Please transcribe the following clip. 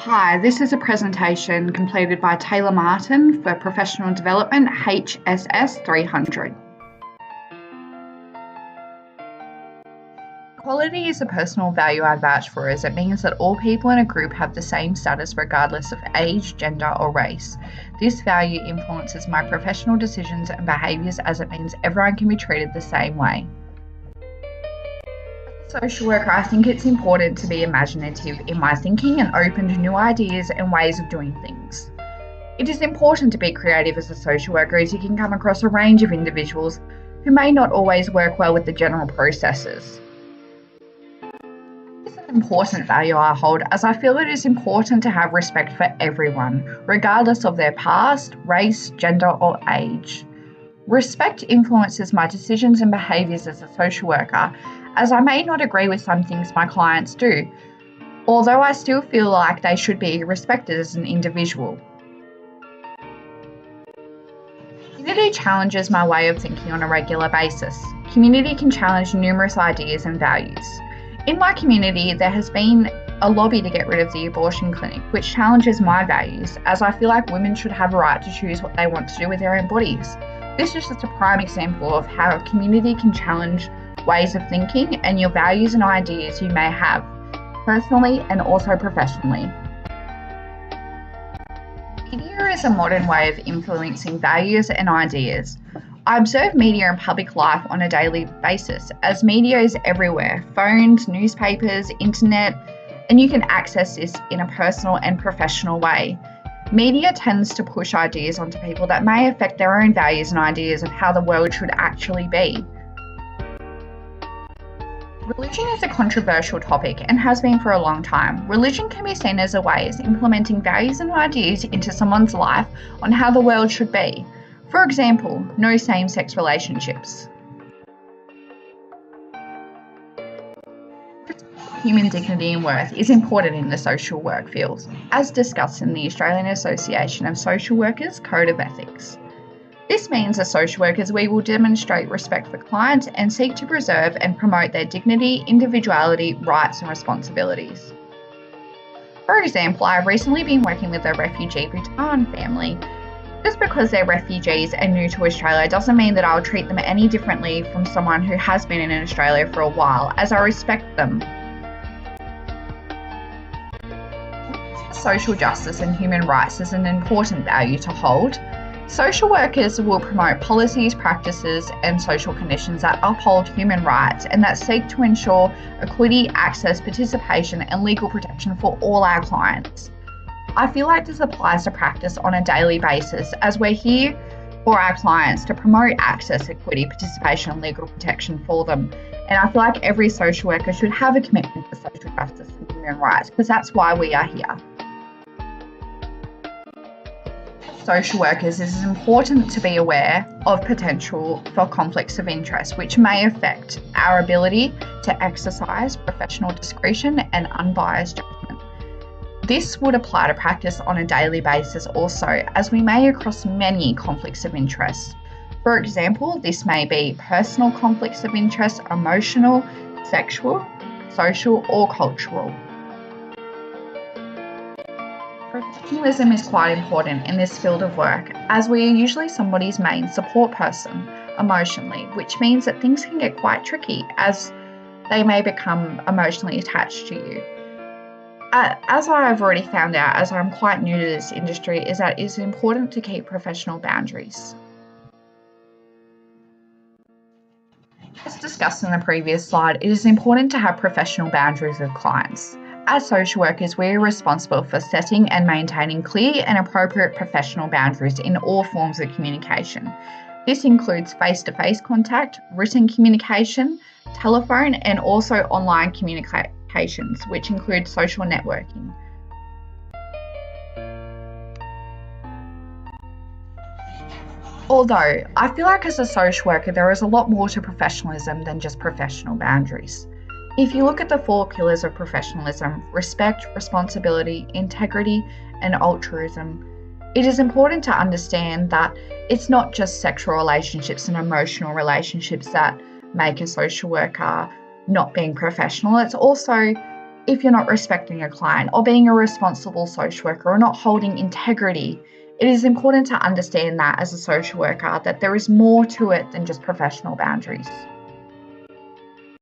Hi, this is a presentation completed by Taylor Martin for Professional Development HSS300. Equality is a personal value I vouch for, as it means that all people in a group have the same status regardless of age, gender or race. This value influences my professional decisions and behaviours, as it means everyone can be treated the same way. As a social worker, I think it's important to be imaginative in my thinking and open to new ideas and ways of doing things. It is important to be creative as a social worker, as you can come across a range of individuals who may not always work well with the general processes. It's an important value I hold, as I feel it is important to have respect for everyone, regardless of their past, race, gender or age. Respect influences my decisions and behaviours as a social worker, as I may not agree with some things my clients do, although I still feel like they should be respected as an individual. Community challenges my way of thinking on a regular basis. Community can challenge numerous ideas and values. In my community, there has been a lobby to get rid of the abortion clinic, which challenges my values, as I feel like women should have a right to choose what they want to do with their own bodies. This is just a prime example of how a community can challenge ways of thinking and your values and ideas you may have, personally and also professionally. Media is a modern way of influencing values and ideas. I observe media in public life on a daily basis, as media is everywhere: phones, newspapers, internet, and you can access this in a personal and professional way. Media tends to push ideas onto people that may affect their own values and ideas of how the world should actually be. Religion is a controversial topic and has been for a long time. Religion can be seen as a way of implementing values and ideas into someone's life on how the world should be. For example, no same-sex relationships. Human dignity and worth is important in the social work field, as discussed in the Australian Association of Social Workers Code of Ethics. This means as social workers, we will demonstrate respect for clients and seek to preserve and promote their dignity, individuality, rights and responsibilities. For example, I have recently been working with a refugee Bhutan family. Just because they're refugees and new to Australia doesn't mean that I'll treat them any differently from someone who has been in Australia for a while, as I respect them. Social justice and human rights is an important value to hold. Social workers will promote policies, practices and social conditions that uphold human rights and that seek to ensure equity, access, participation and legal protection for all our clients. I feel like this applies to practice on a daily basis, as we're here for our clients to promote access, equity, participation and legal protection for them. And I feel like every social worker should have a commitment to social justice and human rights, because that's why we are here. Social workers, it is important to be aware of potential for conflicts of interest, which may affect our ability to exercise professional discretion and unbiased judgment. This would apply to practice on a daily basis also, as we may across many conflicts of interest. For example, this may be personal conflicts of interest, emotional, sexual, social or cultural. Professionalism is quite important in this field of work, as we are usually somebody's main support person emotionally, which means that things can get quite tricky as they may become emotionally attached to you. As I have already found out, as I'm quite new to this industry, is that it is important to keep professional boundaries. As discussed in the previous slide, it is important to have professional boundaries with clients. As social workers, we are responsible for setting and maintaining clear and appropriate professional boundaries in all forms of communication. This includes face-to-face contact, written communication, telephone, and also online communications, which include social networking. Although, I feel like as a social worker, there is a lot more to professionalism than just professional boundaries. If you look at the 4 pillars of professionalism: respect, responsibility, integrity, and altruism, it is important to understand that it's not just sexual relationships and emotional relationships that make a social worker not being professional. It's also if you're not respecting your client or being a responsible social worker or not holding integrity, it is important to understand that as a social worker, that there is more to it than just professional boundaries.